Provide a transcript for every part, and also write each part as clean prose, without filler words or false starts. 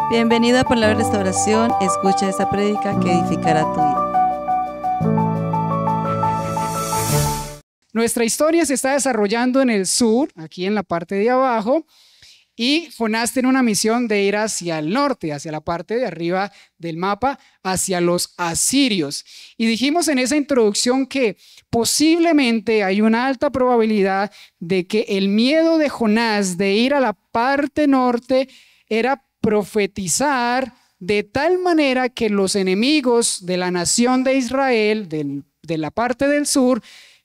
Bienvenido a Palabra de Restauración. Escucha esta prédica que edificará tu vida. Nuestra historia se está desarrollando en el sur, aquí en la parte de abajo, y Jonás tiene una misión de ir hacia el norte, hacia la parte de arriba del mapa, hacia los asirios. Y dijimos en esa introducción que posiblemente hay una alta probabilidad de que el miedo de Jonás de ir a la parte norte era profetizar de tal manera que los enemigos de la nación de Israel, de la parte del sur,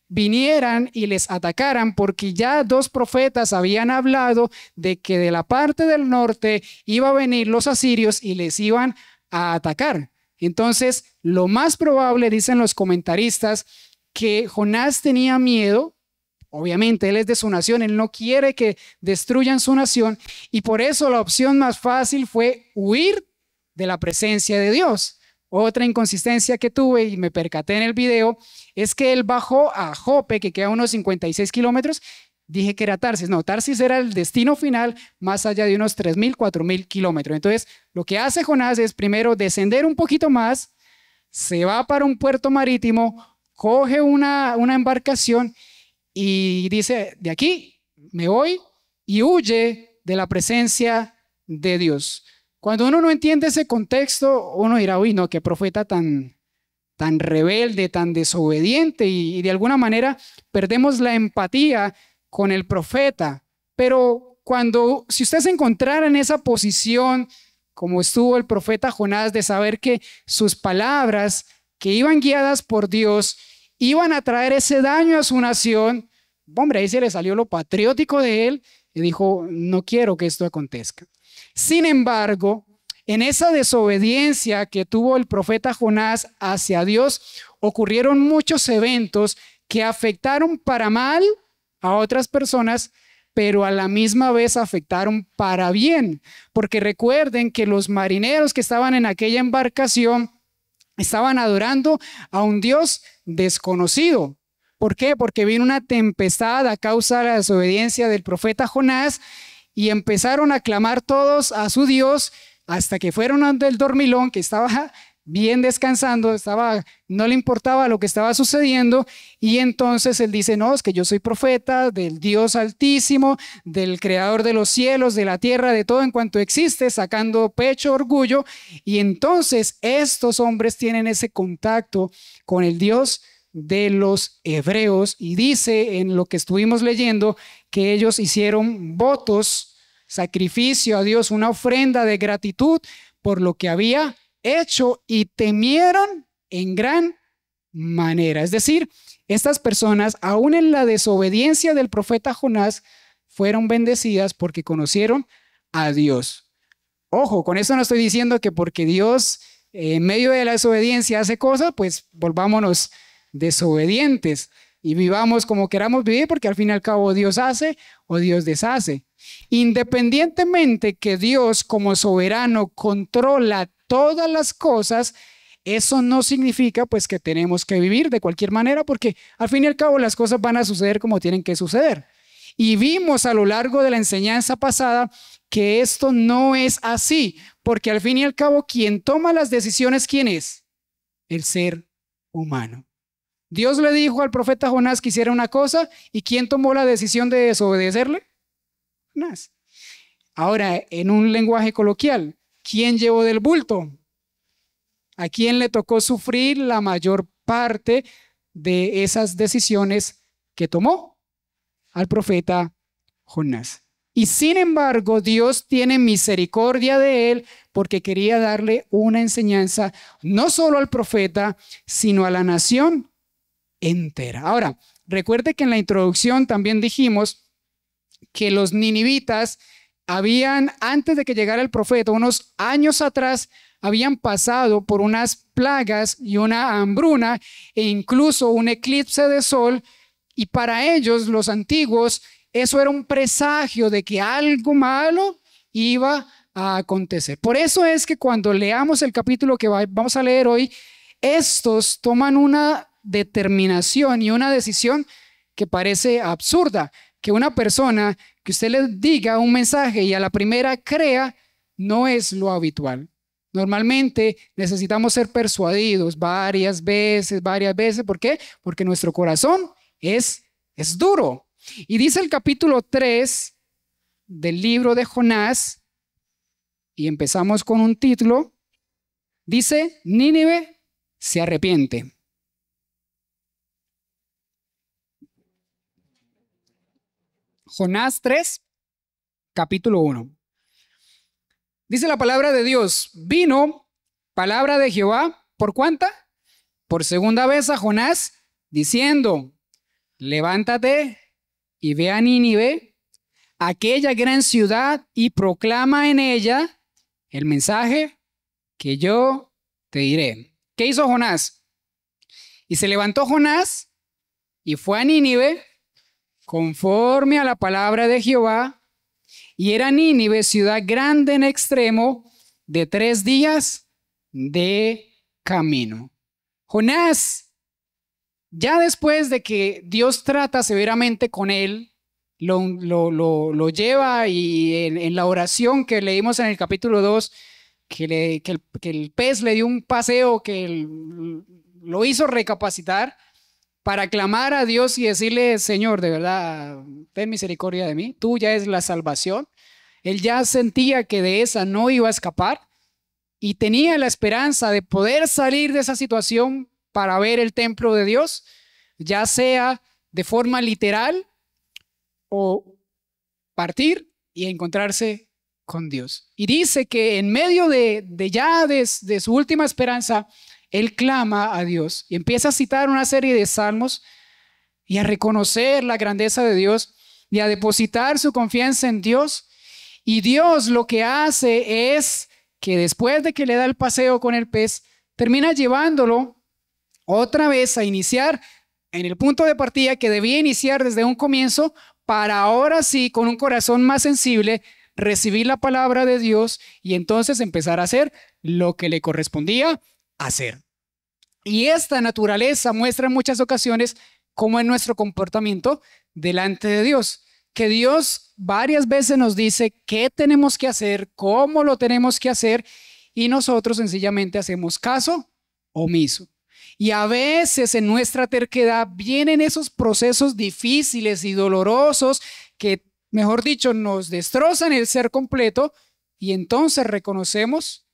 vinieran y les atacaran, porque ya dos profetas habían hablado de que de la parte del norte iba a venir los asirios y les iban a atacar. Entonces, lo más probable, dicen los comentaristas, que Jonás tenía miedo. Obviamente, él es de su nación, él no quiere que destruyan su nación, y por eso la opción más fácil fue huir de la presencia de Dios. Otra inconsistencia que tuve y me percaté en el video es que él bajó a Jope, que queda a unos 56 kilómetros. Dije que era Tarsis. No, Tarsis era el destino final más allá de unos 3.000, 4.000 kilómetros. Entonces, lo que hace Jonás es primero descender un poquito más, se va para un puerto marítimo, coge una embarcación y dice, de aquí me voy, y huye de la presencia de Dios. Cuando uno no entiende ese contexto, uno dirá, uy, no, qué profeta tan rebelde, tan desobediente, y de alguna manera perdemos la empatía con el profeta. Pero si usted se encontrara en esa posición, como estuvo el profeta Jonás, de saber que sus palabras, que iban guiadas por Dios, iban a traer ese daño a su nación, hombre, ahí se le salió lo patriótico de él y dijo, no quiero que esto acontezca. Sin embargo, en esa desobediencia que tuvo el profeta Jonás hacia Dios, ocurrieron muchos eventos que afectaron para mal a otras personas, pero a la misma vez afectaron para bien. Porque recuerden que los marineros que estaban en aquella embarcación estaban adorando a un Dios desconocido. ¿Por qué? Porque vino una tempestad a causa de la desobediencia del profeta Jonás, y empezaron a clamar todos a su Dios hasta que fueron ante el dormilón, que estaba bien descansando, no le importaba lo que estaba sucediendo, y entonces él dice, no, es que yo soy profeta del Dios Altísimo, del Creador de los cielos, de la tierra, de todo en cuanto existe, sacando pecho, orgullo. Y entonces estos hombres tienen ese contacto con el Dios de los hebreos, y dice en lo que estuvimos leyendo que ellos hicieron votos, sacrificio a Dios, una ofrenda de gratitud por lo que había hecho, y temieron en gran manera. Es decir, estas personas, aún en la desobediencia del profeta Jonás, fueron bendecidas porque conocieron a Dios. Ojo, con eso no estoy diciendo que porque Dios en medio de la desobediencia hace cosas, pues volvámonos desobedientes y vivamos como queramos vivir, porque al fin y al cabo Dios hace o Dios deshace. Independientemente que Dios como soberano controla todas las cosas, eso no significa pues que tenemos que vivir de cualquier manera, porque al fin y al cabo las cosas van a suceder como tienen que suceder. Y vimos a lo largo de la enseñanza pasada que esto no es así, porque al fin y al cabo quien toma las decisiones, ¿quién es? El ser humano. Dios le dijo al profeta Jonás que hiciera una cosa, ¿y quién tomó la decisión de desobedecerle? Jonás. Ahora, en un lenguaje coloquial, ¿quién llevó del bulto? ¿A quién le tocó sufrir la mayor parte de esas decisiones que tomó? Al profeta Jonás. Y sin embargo, Dios tiene misericordia de él, porque quería darle una enseñanza no solo al profeta, sino a la nación entera. Ahora, recuerde que en la introducción también dijimos que los ninivitas antes de que llegara el profeta, unos años atrás, habían pasado por unas plagas y una hambruna e incluso un eclipse de sol, y para ellos, los antiguos, eso era un presagio de que algo malo iba a acontecer. Por eso es que cuando leamos el capítulo que vamos a leer hoy, estos toman una determinación y una decisión que parece absurda, que una persona que usted le diga un mensaje y a la primera crea, no es lo habitual. Normalmente necesitamos ser persuadidos varias veces. ¿Por qué? Porque nuestro corazón es duro. Y dice el capítulo 3 del libro de Jonás, y empezamos con un título, dice: Nínive se arrepiente. Jonás 3, capítulo 1. Dice la palabra de Dios: vino palabra de Jehová, ¿por cuánta? Por segunda vez a Jonás, diciendo: levántate y ve a Nínive, aquella gran ciudad, y proclama en ella el mensaje que yo te diré. ¿Qué hizo Jonás? Y se levantó Jonás y fue a Nínive conforme a la palabra de Jehová, y era Nínive ciudad grande en extremo, de 3 días de camino. Jonás, ya después de que Dios trata severamente con él, lo lleva, y en la oración que leímos en el capítulo 2, que el pez le dio un paseo que lo hizo recapacitar para clamar a Dios y decirle: Señor, de verdad, ten misericordia de mí, tú ya es la salvación. Él ya sentía que de esa no iba a escapar y tenía la esperanza de poder salir de esa situación para ver el templo de Dios, ya sea de forma literal o partir y encontrarse con Dios. Y dice que en medio de su última esperanza, él clama a Dios y empieza a citar una serie de salmos y a reconocer la grandeza de Dios y a depositar su confianza en Dios. Y Dios lo que hace es que después de que le da el paseo con el pez, termina llevándolo otra vez a iniciar en el punto de partida que debía iniciar desde un comienzo, para ahora sí, con un corazón más sensible, recibir la palabra de Dios y entonces empezar a hacer lo que le correspondía hacer. Y esta naturaleza muestra en muchas ocasiones cómo es nuestro comportamiento delante de Dios, que Dios varias veces nos dice qué tenemos que hacer, cómo lo tenemos que hacer, y nosotros sencillamente hacemos caso omiso. Y a veces en nuestra terquedad vienen esos procesos difíciles y dolorosos que, mejor dicho, nos destrozan el ser completo, y entonces reconocemos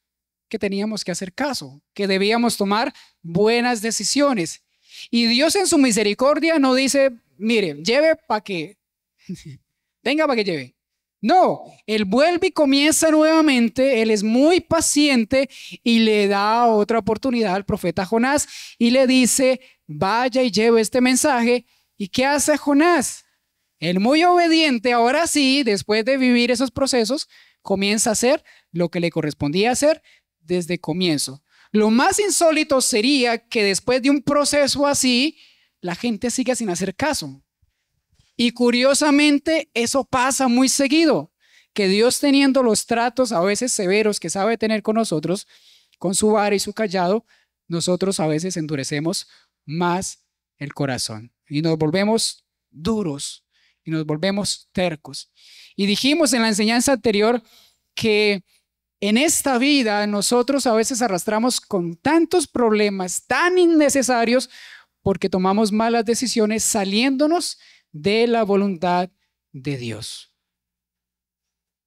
que teníamos que hacer caso, que debíamos tomar buenas decisiones. Y Dios en su misericordia no dice: mire, lleve para que, venga para que lleve. No, Él vuelve y comienza nuevamente. Él es muy paciente y le da otra oportunidad al profeta Jonás y le dice: vaya y lleve este mensaje. ¿Y qué hace Jonás? Él, muy obediente, ahora sí, después de vivir esos procesos, comienza a hacer lo que le correspondía hacer desde comienzo. Lo más insólito sería que después de un proceso así, la gente siga sin hacer caso. Y curiosamente eso pasa muy seguido, que Dios, teniendo los tratos a veces severos que sabe tener con nosotros, con su vara y su callado, nosotros a veces endurecemos más el corazón y nos volvemos duros y nos volvemos tercos. Y dijimos en la enseñanza anterior que en esta vida nosotros a veces arrastramos con tantos problemas tan innecesarios porque tomamos malas decisiones saliéndonos de la voluntad de Dios.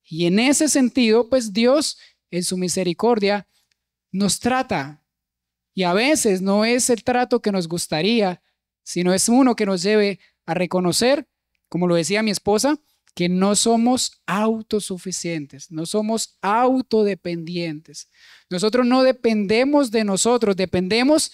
Y en ese sentido, pues Dios en su misericordia nos trata, y a veces no es el trato que nos gustaría, sino es uno que nos lleve a reconocer, como lo decía mi esposa, que no somos autosuficientes, no somos autodependientes. Nosotros no dependemos de nosotros, dependemos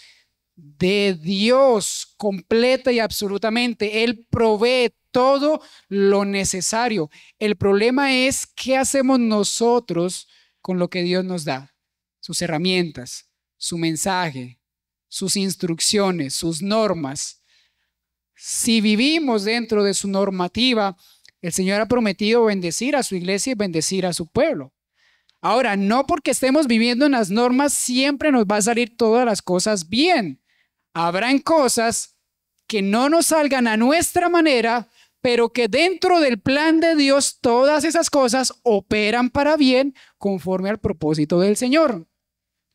de Dios completa y absolutamente. Él provee todo lo necesario. El problema es qué hacemos nosotros con lo que Dios nos da, sus herramientas, su mensaje, sus instrucciones, sus normas. Si vivimos dentro de su normativa, el Señor ha prometido bendecir a su iglesia y bendecir a su pueblo. Ahora, no porque estemos viviendo en las normas siempre nos va a salir todas las cosas bien. Habrán cosas que no nos salgan a nuestra manera, pero que dentro del plan de Dios todas esas cosas operan para bien conforme al propósito del Señor.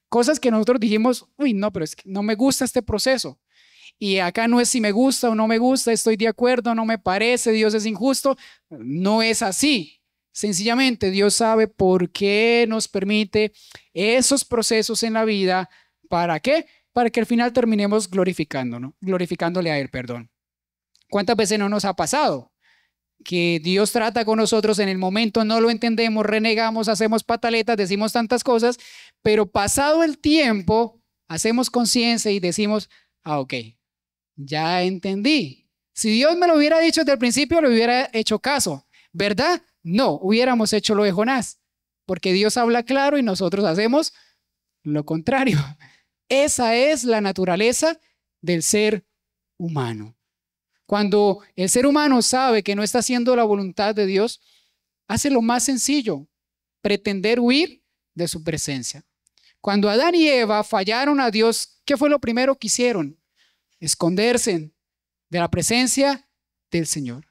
Cosas que nosotros dijimos, uy, no, pero es que no me gusta este proceso. Y acá no es si me gusta o no me gusta, estoy de acuerdo, no me parece, Dios es injusto. No es así. Sencillamente Dios sabe por qué nos permite esos procesos en la vida. ¿Para qué? Para que al final terminemos glorificándole a Él, perdón. ¿Cuántas veces no nos ha pasado que Dios trata con nosotros en el momento, no lo entendemos, renegamos, hacemos pataletas, decimos tantas cosas, pero pasado el tiempo, hacemos conciencia y decimos, ok, ya entendí. Si Dios me lo hubiera dicho desde el principio, le hubiera hecho caso, ¿verdad? No, hubiéramos hecho lo de Jonás, porque Dios habla claro y nosotros hacemos lo contrario. Esa es la naturaleza del ser humano. Cuando el ser humano sabe que no está haciendo la voluntad de Dios, hace lo más sencillo, pretender huir de su presencia. Cuando Adán y Eva fallaron a Dios, ¿qué fue lo primero que hicieron? Esconderse de la presencia del Señor.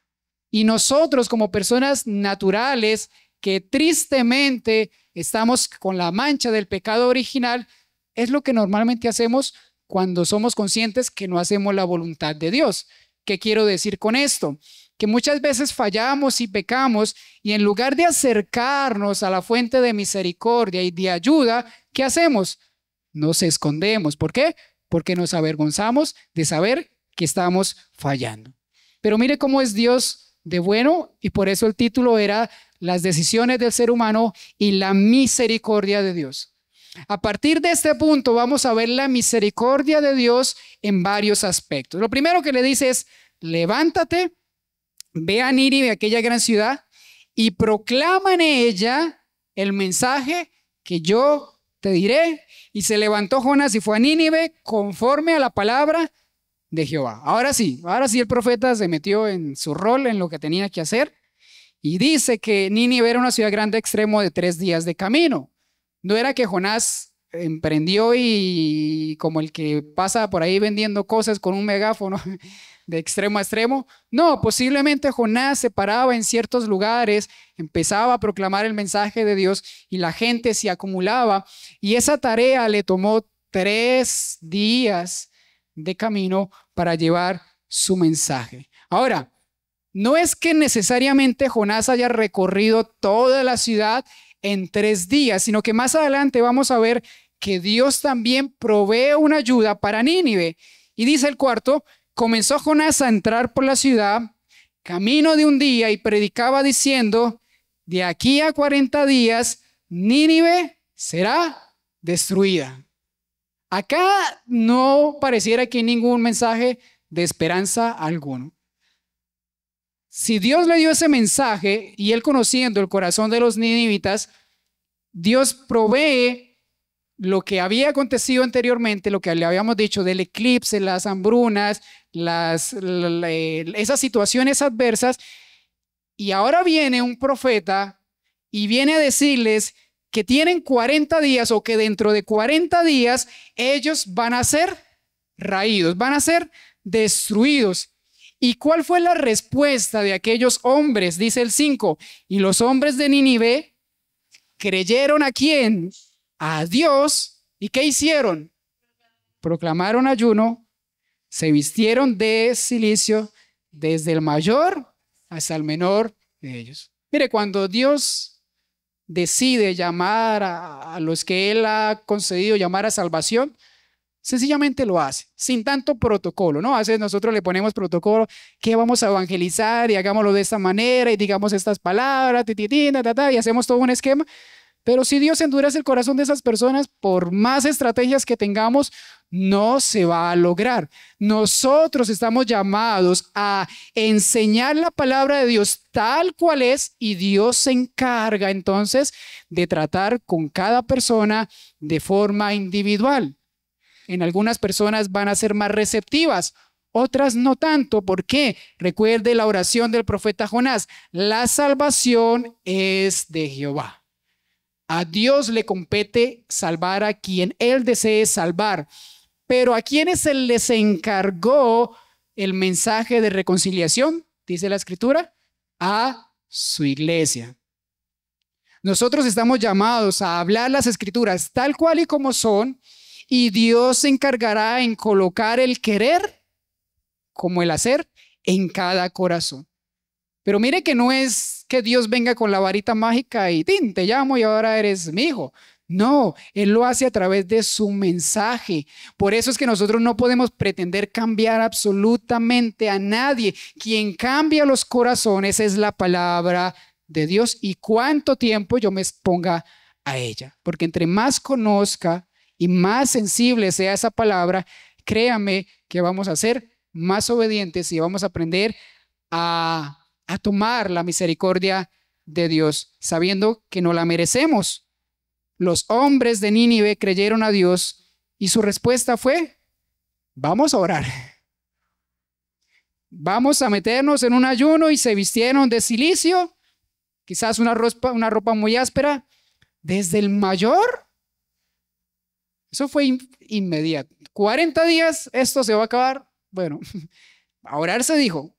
Y nosotros como personas naturales que tristemente estamos con la mancha del pecado original, es lo que normalmente hacemos cuando somos conscientes que no hacemos la voluntad de Dios. ¿Qué quiero decir con esto? Que muchas veces fallamos y pecamos y en lugar de acercarnos a la fuente de misericordia y de ayuda, ¿qué hacemos? Nos escondemos. ¿Por qué? Porque nos avergonzamos de saber que estamos fallando. Pero mire cómo es Dios de bueno y por eso el título era Las decisiones del ser humano y la misericordia de Dios. A partir de este punto vamos a ver la misericordia de Dios en varios aspectos. Lo primero que le dice es, levántate, ve a Nínive, aquella gran ciudad, y proclama en ella el mensaje que yo te diré. Y se levantó Jonás y fue a Nínive conforme a la palabra de Jehová. Ahora sí el profeta se metió en su rol, en lo que tenía que hacer, y dice que Nínive era una ciudad grande extremo de 3 días de camino. No era que Jonás emprendió y como el que pasa por ahí vendiendo cosas con un megáfono de extremo a extremo. No, posiblemente Jonás se paraba en ciertos lugares, empezaba a proclamar el mensaje de Dios y la gente se acumulaba. Y esa tarea le tomó 3 días de camino para llevar su mensaje. Ahora, no es que necesariamente Jonás haya recorrido toda la ciudad en 3 días, sino que más adelante vamos a ver que Dios también provee una ayuda para Nínive. Y dice el cuarto, comenzó Jonás a entrar por la ciudad, camino de un día, y predicaba diciendo, de aquí a 40 días, Nínive será destruida. Acá no pareciera que hay ningún mensaje de esperanza alguno. Si Dios le dio ese mensaje y él conociendo el corazón de los ninivitas, Dios provee lo que había acontecido anteriormente, lo que le habíamos dicho del eclipse, las hambrunas, esas situaciones adversas. Y ahora viene un profeta y viene a decirles que tienen 40 días o que dentro de 40 días ellos van a ser raídos, van a ser destruidos. ¿Y cuál fue la respuesta de aquellos hombres? Dice el 5, y los hombres de Nínive creyeron ¿a quién? A Dios. ¿Y qué hicieron? Proclamaron ayuno, se vistieron de cilicio desde el mayor hasta el menor de ellos. Mire, cuando Dios decide llamar a los que Él ha concedido llamar a salvación, sencillamente lo hace, sin tanto protocolo, ¿no? A veces nosotros le ponemos protocolo, que vamos a evangelizar y hagámoslo de esta manera y digamos estas palabras, y hacemos todo un esquema. Pero si Dios endurece el corazón de esas personas, por más estrategias que tengamos, no se va a lograr. Nosotros estamos llamados a enseñar la palabra de Dios tal cual es y Dios se encarga entonces de tratar con cada persona de forma individual. En algunas personas van a ser más receptivas, otras no tanto. ¿Por qué? Recuerde la oración del profeta Jonás. La salvación es de Jehová. A Dios le compete salvar a quien Él desee salvar. Pero ¿a quiénes se les encargó el mensaje de reconciliación? dice la Escritura, a su iglesia. Nosotros estamos llamados a hablar las Escrituras tal cual y como son, y Dios se encargará en colocar el querer como el hacer en cada corazón. Pero mire que no es que Dios venga con la varita mágica y ¡tin! Te llamo y ahora eres mi hijo. No, Él lo hace a través de su mensaje. Por eso es que nosotros no podemos pretender cambiar absolutamente a nadie. Quien cambia los corazones es la palabra de Dios y cuánto tiempo yo me exponga a ella. Porque entre más conozca y más sensible sea esa palabra, créame que vamos a ser más obedientes y vamos a aprender a tomar la misericordia de Dios, sabiendo que no la merecemos. Los hombres de Nínive creyeron a Dios y su respuesta fue: vamos a orar. Vamos a meternos en un ayuno, y se vistieron de cilicio, quizás una ropa muy áspera, desde el mayor. Eso fue inmediato. 40 días, esto se va a acabar. Bueno, a orar se dijo.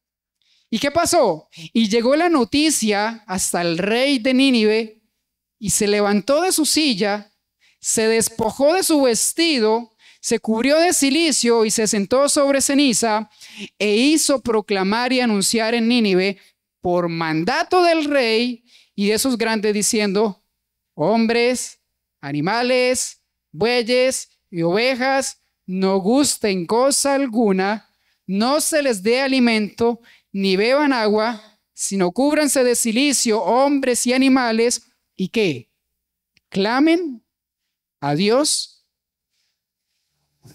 ¿Y qué pasó? Y llegó la noticia hasta el rey de Nínive, y se levantó de su silla, se despojó de su vestido, se cubrió de cilicio y se sentó sobre ceniza, e hizo proclamar y anunciar en Nínive por mandato del rey y de sus grandes, diciendo: hombres, animales, bueyes y ovejas, no gusten cosa alguna, no se les dé alimento, ni beban agua, sino cúbranse de cilicio, hombres y animales, y ¿qué? Clamen a Dios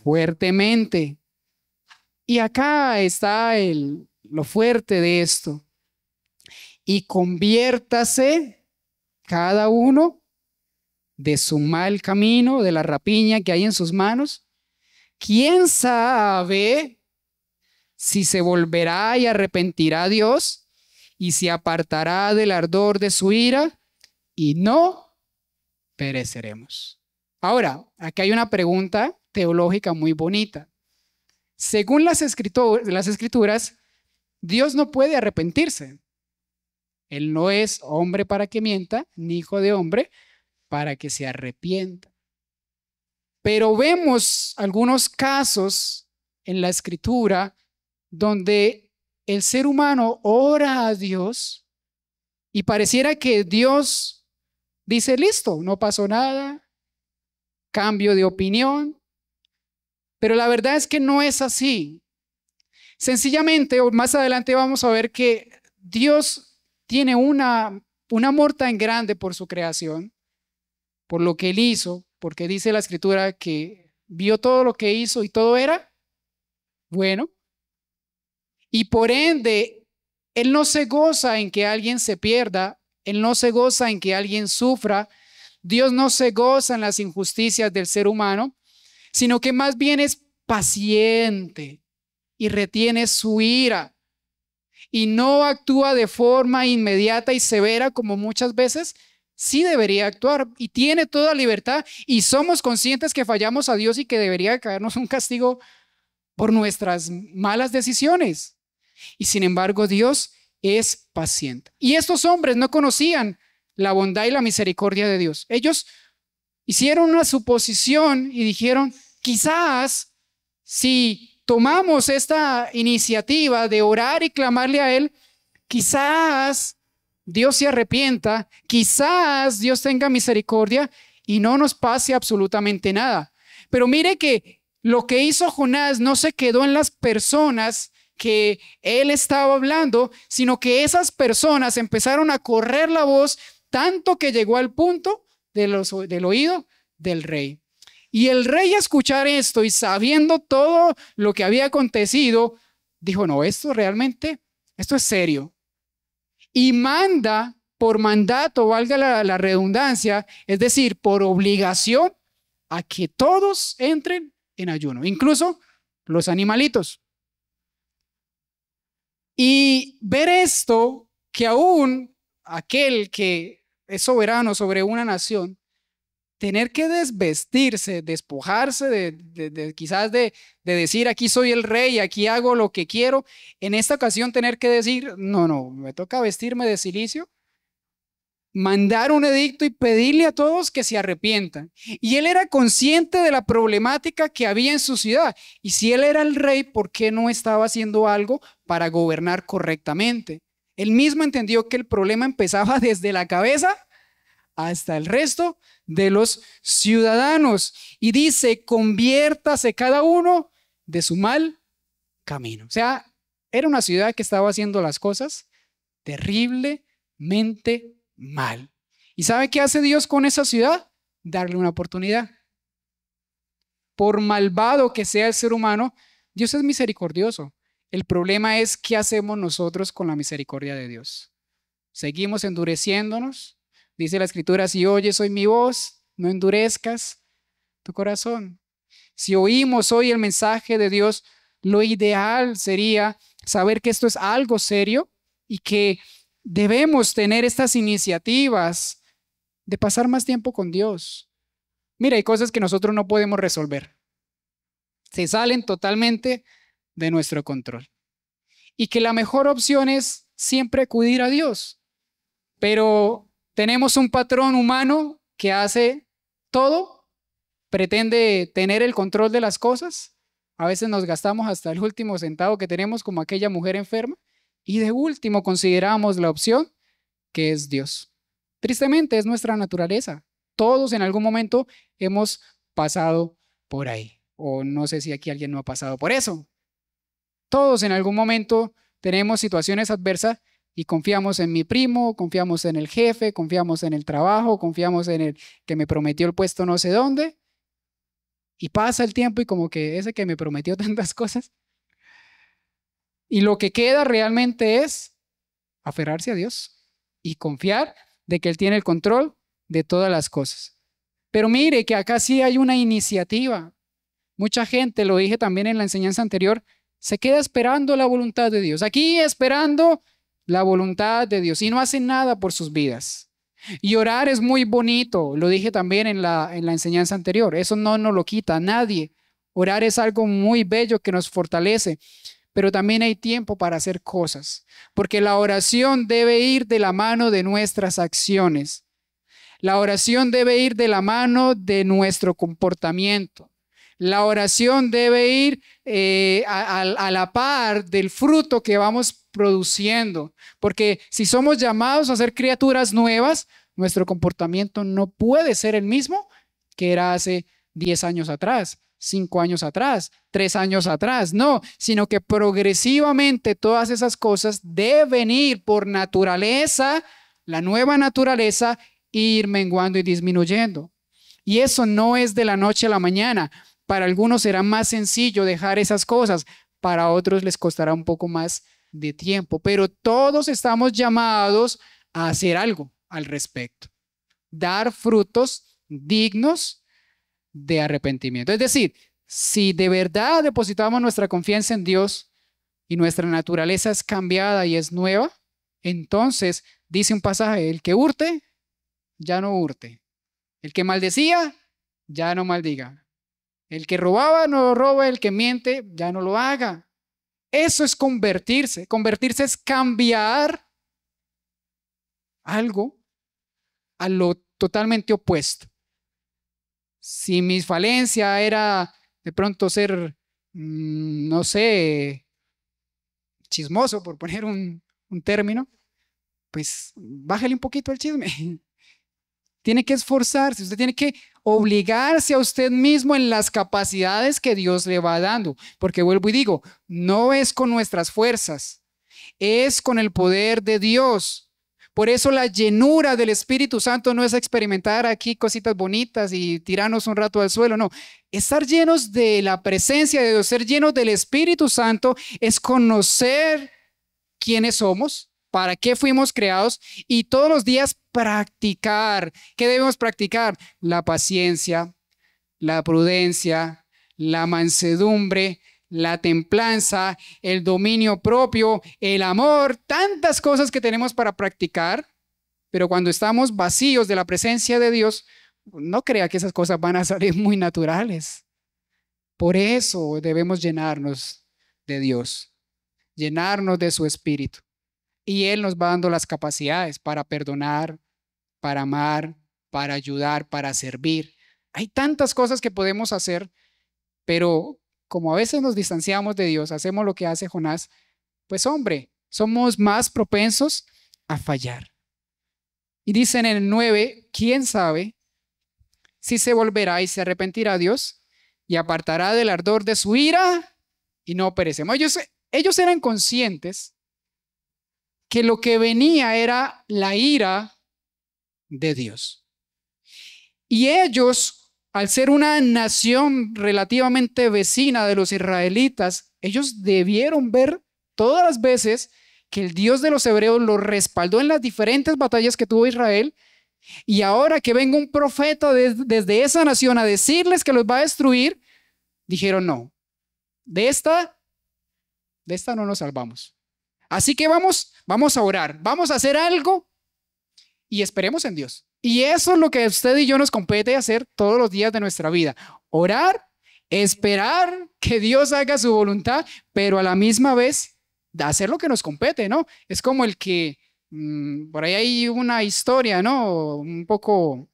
fuertemente. Y acá está lo fuerte de esto. Y conviértase cada uno de su mal camino, de la rapiña que hay en sus manos. ¿Quién sabe si se volverá y arrepentirá a Dios y se apartará del ardor de su ira, y no pereceremos? Ahora, aquí hay una pregunta teológica muy bonita. Según las escrituras, Dios no puede arrepentirse. Él no es hombre para que mienta, ni hijo de hombre para que se arrepienta. Pero vemos algunos casos en la Escritura donde el ser humano ora a Dios y pareciera que Dios dice: listo, no pasó nada, cambio de opinión. Pero la verdad es que no es así. Sencillamente, o más adelante vamos a ver que Dios tiene un amor tan grande por su creación, por lo que Él hizo, porque dice la Escritura que vio todo lo que hizo y todo era bueno. Y por ende, Él no se goza en que alguien se pierda, Él no se goza en que alguien sufra, Dios no se goza en las injusticias del ser humano, sino que más bien es paciente y retiene su ira y no actúa de forma inmediata y severa como muchas veces sí debería actuar, y tiene toda libertad, y somos conscientes que fallamos a Dios y que debería caernos un castigo por nuestras malas decisiones. Y sin embargo, Dios es paciente. Y estos hombres no conocían la bondad y la misericordia de Dios. Ellos hicieron una suposición y dijeron: quizás si tomamos esta iniciativa de orar y clamarle a Él, quizás Dios se arrepienta, quizás Dios tenga misericordia y no nos pase absolutamente nada. Pero mire que lo que hizo Jonás no se quedó en las personas que él estaba hablando, sino que esas personas empezaron a correr la voz, tanto que llegó al punto del oído del rey. Y el rey, a escuchar esto y sabiendo todo lo que había acontecido, dijo: no, esto es serio. Y manda por mandato, valga la redundancia, es decir, por obligación, a que todos entren en ayuno, incluso los animalitos. Y ver esto, que aún aquel que es soberano sobre una nación tener que desvestirse, despojarse quizás de decir aquí soy el rey, aquí hago lo que quiero, en esta ocasión tener que decir no, me toca vestirme de cilicio, mandar un edicto y pedirle a todos que se arrepientan. Y él era consciente de la problemática que había en su ciudad. Y si él era el rey, ¿por qué no estaba haciendo algo para gobernar correctamente? Él mismo entendió que el problema empezaba desde la cabeza hasta el resto de los ciudadanos. Y dice, conviértase cada uno de su mal camino. O sea, era una ciudad que estaba haciendo las cosas terriblemente mal. ¿Y sabe qué hace Dios con esa ciudad? Darle una oportunidad. Por malvado que sea el ser humano, Dios es misericordioso. El problema es qué hacemos nosotros con la misericordia de Dios. ¿Seguimos endureciéndonos? Dice la Escritura, si oyes hoy mi voz, no endurezcas tu corazón. Si oímos hoy el mensaje de Dios, lo ideal sería saber que esto es algo serio y que debemos tener estas iniciativas de pasar más tiempo con Dios. Mira, hay cosas que nosotros no podemos resolver. Se salen totalmente de nuestro control. Y que la mejor opción es siempre acudir a Dios. Pero tenemos un patrón humano que hace todo, pretende tener el control de las cosas. A veces nos gastamos hasta el último centavo que tenemos, como aquella mujer enferma. Y de último consideramos la opción que es Dios. Tristemente es nuestra naturaleza. Todos en algún momento hemos pasado por ahí. O no sé si aquí alguien no ha pasado por eso. Todos en algún momento tenemos situaciones adversas y confiamos en mi primo, confiamos en el jefe, confiamos en el trabajo, confiamos en el que me prometió el puesto no sé dónde. Y pasa el tiempo y como que ese que me prometió tantas cosas. Y lo que queda realmente es aferrarse a Dios y confiar de que Él tiene el control de todas las cosas. Pero mire que acá sí hay una iniciativa. Mucha gente, lo dije también en la enseñanza anterior, se queda esperando la voluntad de Dios. Aquí esperando la voluntad de Dios y no hacen nada por sus vidas. Y orar es muy bonito, lo dije también en la enseñanza anterior. Eso no nos lo quita nadie. Orar es algo muy bello que nos fortalece. Pero también hay tiempo para hacer cosas, porque la oración debe ir de la mano de nuestras acciones. La oración debe ir de la mano de nuestro comportamiento. La oración debe ir a la par del fruto que vamos produciendo, porque si somos llamados a ser criaturas nuevas, nuestro comportamiento no puede ser el mismo que era hace 10 años atrás. 5 años atrás, 3 años atrás, no, sino que progresivamente todas esas cosas deben ir por naturaleza, la nueva naturaleza, ir menguando y disminuyendo. Y eso no es de la noche a la mañana. Para algunos será más sencillo dejar esas cosas, para otros les costará un poco más de tiempo, pero todos estamos llamados a hacer algo al respecto, dar frutos dignos de arrepentimiento. Es decir, si de verdad depositamos nuestra confianza en Dios y nuestra naturaleza es cambiada y es nueva, entonces dice un pasaje, el que hurte, ya no hurte. El que maldecía, ya no maldiga. El que robaba, no roba. El que miente, ya no lo haga. Eso es convertirse. Convertirse es cambiar algo a lo totalmente opuesto. Si mi falencia era de pronto ser, no sé, chismoso, por poner un término, pues bájale un poquito el chisme. Tiene que esforzarse, usted tiene que obligarse a usted mismo en las capacidades que Dios le va dando. Porque vuelvo y digo, no es con nuestras fuerzas, es con el poder de Dios. Por eso la llenura del Espíritu Santo no es experimentar aquí cositas bonitas y tirarnos un rato al suelo, no. Estar llenos de la presencia de Dios, ser llenos del Espíritu Santo es conocer quiénes somos, para qué fuimos creados y todos los días practicar. ¿Qué debemos practicar? La paciencia, la prudencia, la mansedumbre, la templanza, el dominio propio, el amor, tantas cosas que tenemos para practicar, pero cuando estamos vacíos de la presencia de Dios, no crea que esas cosas van a salir muy naturales. Por eso debemos llenarnos de Dios, llenarnos de su Espíritu. Y Él nos va dando las capacidades para perdonar, para amar, para ayudar, para servir. Hay tantas cosas que podemos hacer, pero como a veces nos distanciamos de Dios, hacemos lo que hace Jonás, pues hombre, somos más propensos a fallar. Y dice en el 9, ¿quién sabe si se volverá y se arrepentirá Dios y apartará del ardor de su ira y no perecemos? Ellos eran conscientes que lo que venía era la ira de Dios. Y ellos, al ser una nación relativamente vecina de los israelitas, ellos debieron ver todas las veces que el Dios de los hebreos los respaldó en las diferentes batallas que tuvo Israel. Y ahora que venga un profeta desde esa nación a decirles que los va a destruir, dijeron no, de esta no nos salvamos. Así que vamos a orar, vamos a hacer algo y esperemos en Dios. Y eso es lo que a usted y yo nos compete hacer todos los días de nuestra vida. Orar, esperar que Dios haga su voluntad, pero a la misma vez hacer lo que nos compete, ¿no? Es como el que, por ahí hay una historia, ¿no? Un poco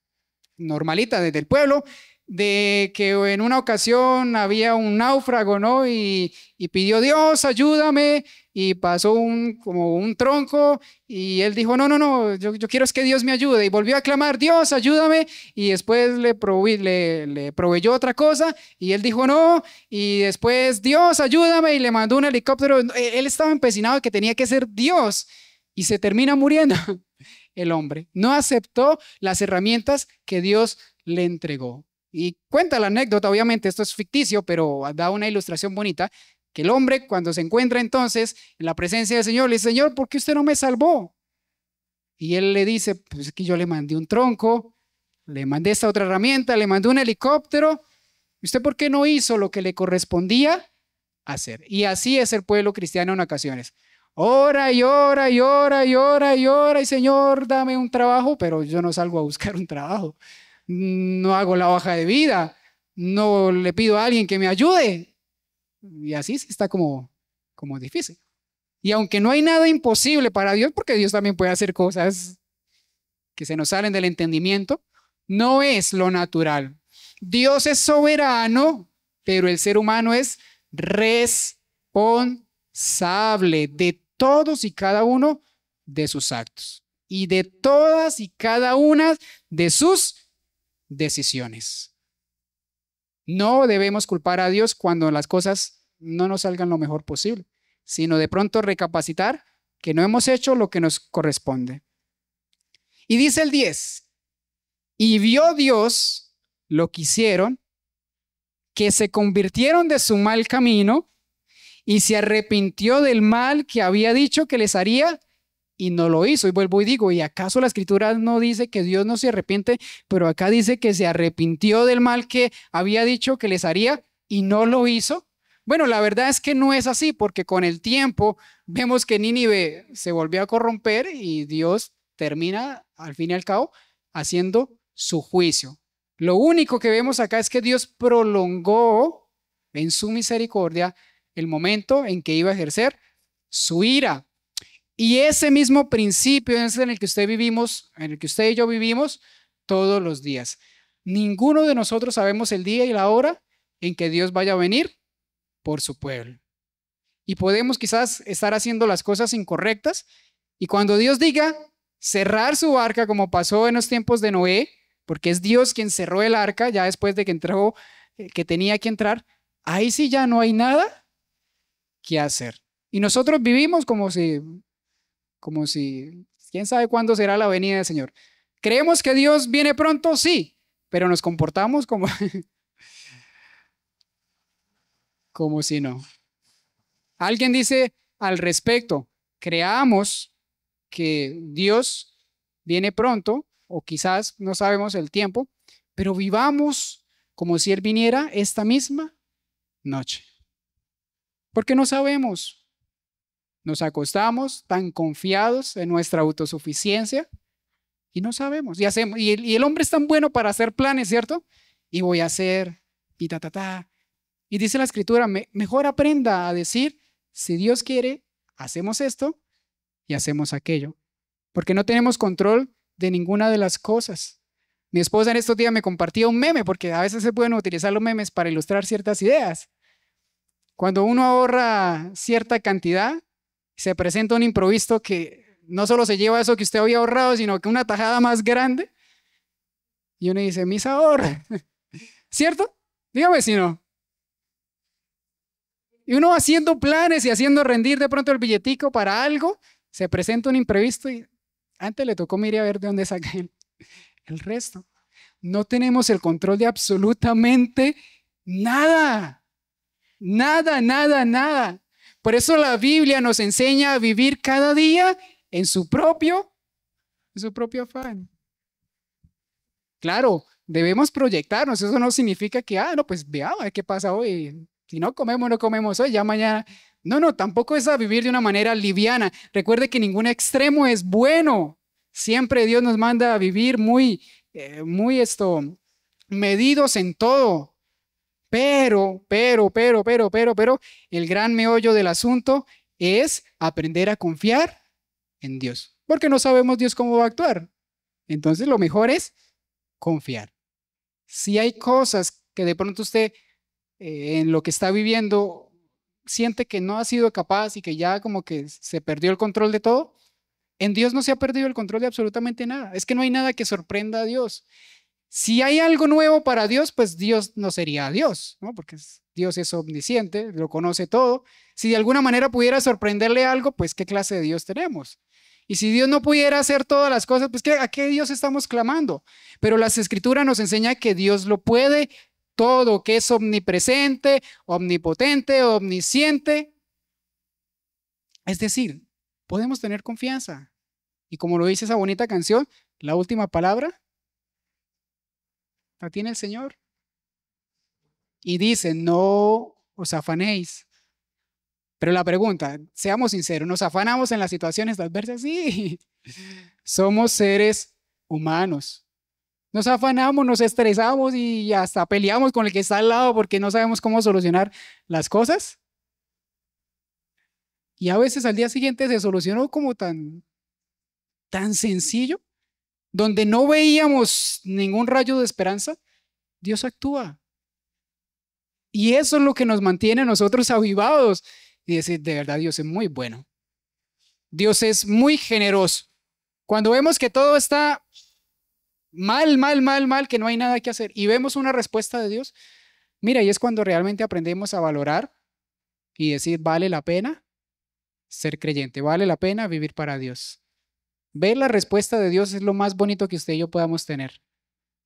normalita desde el pueblo, de que en una ocasión había un náufrago, ¿no? Y pidió, Dios, ayúdame, y pasó como un tronco, y él dijo, no, yo quiero es que Dios me ayude, y volvió a clamar, Dios, ayúdame, y después le proveyó otra cosa, y él dijo no, y después, Dios, ayúdame, y le mandó un helicóptero. Él estaba empecinado que tenía que ser Dios, y se termina muriendo el hombre. No aceptó las herramientas que Dios le entregó. Y cuenta la anécdota, obviamente esto es ficticio, pero da una ilustración bonita, que el hombre cuando se encuentra entonces en la presencia del Señor, le dice, Señor, ¿por qué usted no me salvó? Y él le dice, pues es que yo le mandé un tronco, le mandé esta otra herramienta, le mandé un helicóptero, ¿usted por qué no hizo lo que le correspondía hacer? Y así es el pueblo cristiano en ocasiones. Ora y ora y ora y ora y ora y Señor, dame un trabajo, pero yo no salgo a buscar un trabajo. No hago la hoja de vida, no le pido a alguien que me ayude. Y así está como difícil. Y aunque no hay nada imposible para Dios, porque Dios también puede hacer cosas que se nos salen del entendimiento, no es lo natural. Dios es soberano, pero el ser humano es responsable de todos y cada uno de sus actos y de todas y cada una de sus decisiones. No debemos culpar a Dios cuando las cosas no nos salgan lo mejor posible, sino de pronto recapacitar que no hemos hecho lo que nos corresponde. Y dice el 10, y vio Dios lo que hicieron, que se convirtieron de su mal camino y se arrepintió del mal que había dicho que les haría y no lo hizo. Y vuelvo y digo, ¿y acaso la escritura no dice que Dios no se arrepiente? Pero acá dice que se arrepintió del mal que había dicho que les haría y no lo hizo. Bueno, la verdad es que no es así, porque con el tiempo vemos que Nínive se volvió a corromper y Dios termina, al fin y al cabo, haciendo su juicio. Lo único que vemos acá es que Dios prolongó en su misericordia el momento en que iba a ejercer su ira. Y ese mismo principio es en el que usted y yo vivimos todos los días. Ninguno de nosotros sabemos el día y la hora en que Dios vaya a venir por su pueblo. Y podemos quizás estar haciendo las cosas incorrectas y cuando Dios diga cerrar su arca, como pasó en los tiempos de Noé, porque es Dios quien cerró el arca ya después de que entró, que tenía que entrar, ahí sí ya no hay nada que hacer. Y nosotros vivimos como si, quién sabe cuándo será la venida del Señor. ¿Creemos que Dios viene pronto? Sí, pero nos comportamos como, como si no. Alguien dice al respecto, creamos que Dios viene pronto, o quizás no sabemos el tiempo, pero vivamos como si Él viniera esta misma noche. Porque no sabemos. Nos acostamos tan confiados en nuestra autosuficiencia Y no sabemos. Y hacemos, y el hombre es tan bueno para hacer planes, ¿cierto? Y voy a hacer, y ta, ta, ta. Y dice la escritura, mejor aprenda a decir, si Dios quiere, hacemos esto y hacemos aquello. Porque no tenemos control de ninguna de las cosas. Mi esposa en estos días me compartía un meme, porque a veces se pueden utilizar los memes para ilustrar ciertas ideas. Cuando uno ahorra cierta cantidad, se presenta un imprevisto que no solo se lleva eso que usted había ahorrado, sino que una tajada más grande. Y uno dice, mis ahorros. ¿Cierto? Dígame si no. Y uno haciendo planes y haciendo rendir de pronto el billetico para algo, se presenta un imprevisto y antes le tocó mirar a ver de dónde saca el resto. No tenemos el control de absolutamente nada. Nada, nada, nada. Por eso la Biblia nos enseña a vivir cada día en su propio afán. Claro, debemos proyectarnos. Eso no significa que, no, pues veamos qué pasa hoy. Si no comemos, no comemos hoy, ya mañana. No, no, tampoco es a vivir de una manera liviana. Recuerde que ningún extremo es bueno. Siempre Dios nos manda a vivir muy medidos en todo. Pero, el gran meollo del asunto es aprender a confiar en Dios. Porque no sabemos Dios cómo va a actuar. Entonces lo mejor es confiar. Si hay cosas que de pronto usted en lo que está viviendo siente que no ha sido capaz y que ya como que se perdió el control de todo, en Dios no se ha perdido el control de absolutamente nada. Es que no hay nada que sorprenda a Dios. Si hay algo nuevo para Dios, pues Dios no sería Dios, ¿no? Porque Dios es omnisciente, lo conoce todo. Si de alguna manera pudiera sorprenderle algo, pues ¿qué clase de Dios tenemos? Y si Dios no pudiera hacer todas las cosas, pues ¿a qué Dios estamos clamando? Pero las Escrituras nos enseñan que Dios lo puede todo, que es omnipresente, omnipotente, omnisciente. Es decir, podemos tener confianza. Y como lo dice esa bonita canción, la última palabra la tiene el Señor. Y dice, no os afanéis. Pero la pregunta, seamos sinceros, ¿nos afanamos en las situaciones adversas? Sí, somos seres humanos. Nos afanamos, nos estresamos y hasta peleamos con el que está al lado porque no sabemos cómo solucionar las cosas. Y a veces al día siguiente se solucionó como tan sencillo, donde no veíamos ningún rayo de esperanza, Dios actúa. Y eso es lo que nos mantiene a nosotros avivados y decir, de verdad, Dios es muy bueno. Dios es muy generoso. Cuando vemos que todo está mal, que no hay nada que hacer y vemos una respuesta de Dios, mira, y es cuando realmente aprendemos a valorar y decir, vale la pena ser creyente, vale la pena vivir para Dios. Ver la respuesta de Dios es lo más bonito que usted y yo podamos tener.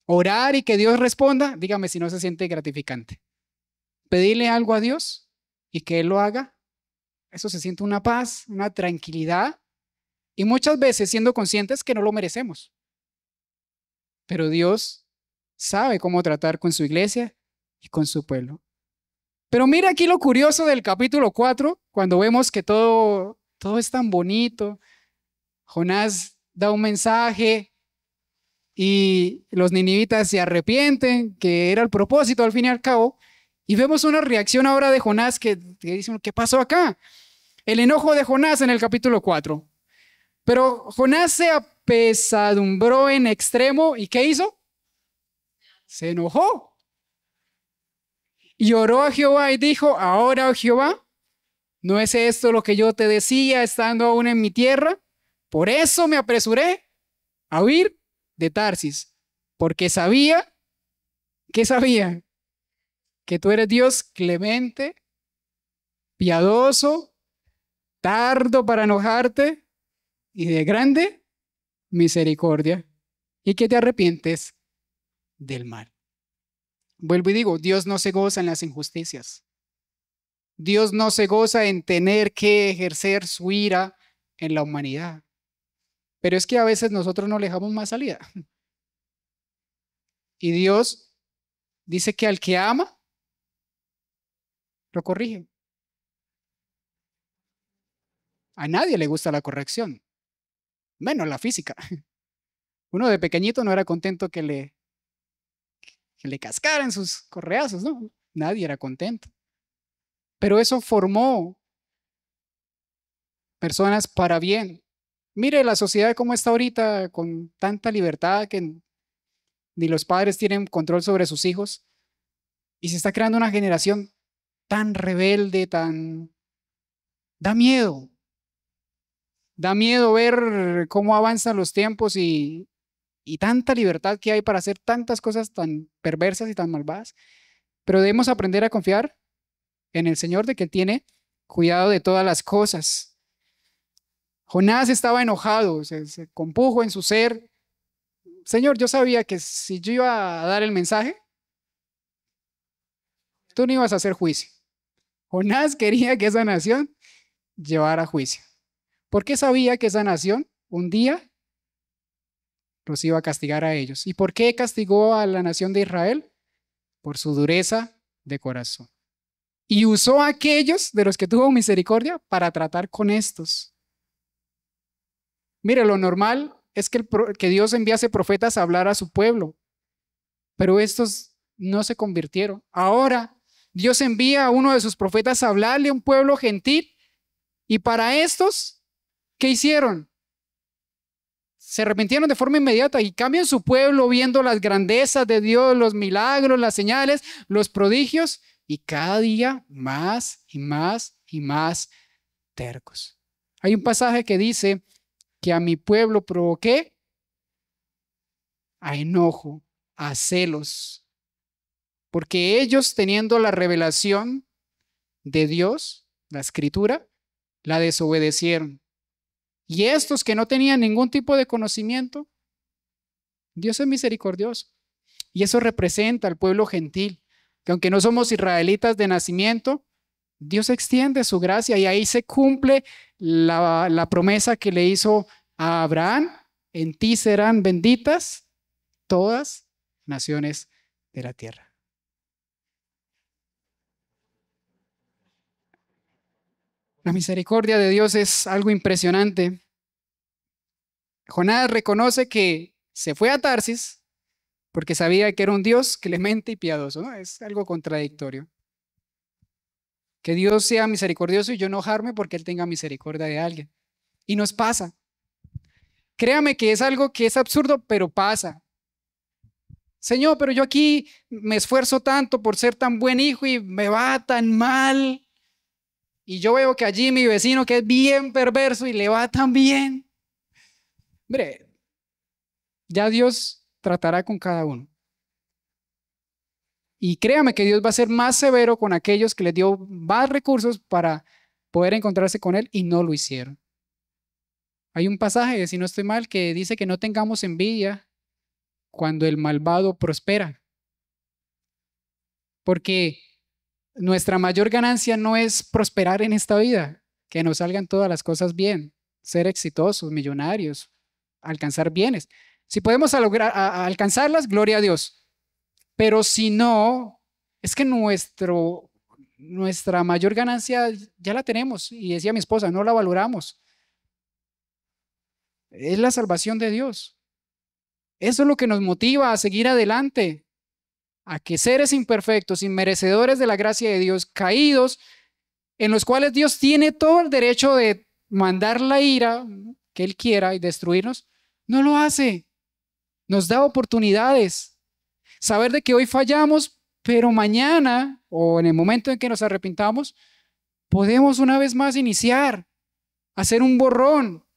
Orar y que Dios responda, dígame si no se siente gratificante. Pedirle algo a Dios y que Él lo haga, eso se siente una paz, una tranquilidad y muchas veces siendo conscientes que no lo merecemos. Pero Dios sabe cómo tratar con su iglesia y con su pueblo. Pero mira aquí lo curioso del capítulo 4, cuando vemos que todo es tan bonito. Jonás da un mensaje y los ninivitas se arrepienten, que era el propósito al fin y al cabo. Y vemos una reacción ahora de Jonás que dicen, ¿qué pasó acá? El enojo de Jonás en el capítulo 4. Pero Jonás se apesadumbró en extremo y ¿qué hizo? Se enojó. Y oró a Jehová y dijo, ahora, oh Jehová, ¿no es esto lo que yo te decía estando aún en mi tierra? Por eso me apresuré a huir de Tarsis, porque sabía, ¿qué sabía? Que tú eres Dios clemente, piadoso, tardo para enojarte y de grande misericordia, y que te arrepientes del mal. Vuelvo y digo, Dios no se goza en las injusticias. Dios no se goza en tener que ejercer su ira en la humanidad. Pero es que a veces nosotros no le dejamos más salida. Y Dios dice que al que ama, lo corrige. A nadie le gusta la corrección, menos la física. Uno de pequeñito no era contento que le cascaran sus correazos, ¿no? Nadie era contento. Pero eso formó personas para bien. Mire la sociedad cómo está ahorita, con tanta libertad que ni los padres tienen control sobre sus hijos. Y se está creando una generación tan rebelde, tan... Da miedo. Da miedo ver cómo avanzan los tiempos y tanta libertad que hay para hacer tantas cosas tan perversas y tan malvadas. Pero debemos aprender a confiar en el Señor de que Él tiene cuidado de todas las cosas. Jonás estaba enojado, se compuso en su ser. Señor, yo sabía que si yo iba a dar el mensaje, tú no ibas a hacer juicio. Jonás quería que esa nación llevara juicio, porque sabía que esa nación un día los iba a castigar a ellos. ¿Y por qué castigó a la nación de Israel? Por su dureza de corazón. Y usó a aquellos de los que tuvo misericordia para tratar con estos. Mire, lo normal es que Dios enviase profetas a hablar a su pueblo, pero estos no se convirtieron. Ahora Dios envía a uno de sus profetas a hablarle a un pueblo gentil, y para estos, ¿qué hicieron? Se arrepintieron de forma inmediata y cambian su pueblo viendo las grandezas de Dios, los milagros, las señales, los prodigios, y cada día más y más y más tercos. Hay un pasaje que dice que a mi pueblo provoqué a enojo, a celos, porque ellos, teniendo la revelación de Dios, la escritura, la desobedecieron. Y estos que no tenían ningún tipo de conocimiento, Dios es misericordioso. Y eso representa al pueblo gentil, que aunque no somos israelitas de nacimiento, Dios extiende su gracia y ahí se cumple la promesa que le hizo a Abraham: en ti serán benditas todas naciones de la tierra. La misericordia de Dios es algo impresionante. Jonás reconoce que se fue a Tarsis porque sabía que era un Dios clemente y piadoso, ¿no? Es algo contradictorio. Que Dios sea misericordioso y yo enojarme porque Él tenga misericordia de alguien. Y nos pasa. Créame que es algo que es absurdo, pero pasa. Señor, pero yo aquí me esfuerzo tanto por ser tan buen hijo y me va tan mal. Y yo veo que allí mi vecino, que es bien perverso, y le va tan bien. Hombre, ya Dios tratará con cada uno. Y créame que Dios va a ser más severo con aquellos que les dio más recursos para poder encontrarse con Él y no lo hicieron. Hay un pasaje, si no estoy mal, que dice que no tengamos envidia cuando el malvado prospera. Porque nuestra mayor ganancia no es prosperar en esta vida, que nos salgan todas las cosas bien, ser exitosos, millonarios, alcanzar bienes. Si podemos alcanzarlas, gloria a Dios. Pero si no, es que nuestra mayor ganancia ya la tenemos. Y decía mi esposa, no la valoramos. Es la salvación de Dios. Eso es lo que nos motiva a seguir adelante. A que seres imperfectos, inmerecedores de la gracia de Dios, caídos, en los cuales Dios tiene todo el derecho de mandar la ira que Él quiera y destruirnos, no lo hace. Nos da oportunidades. Saber de que hoy fallamos, pero mañana o en el momento en que nos arrepintamos, podemos una vez más iniciar, hacer un borrón,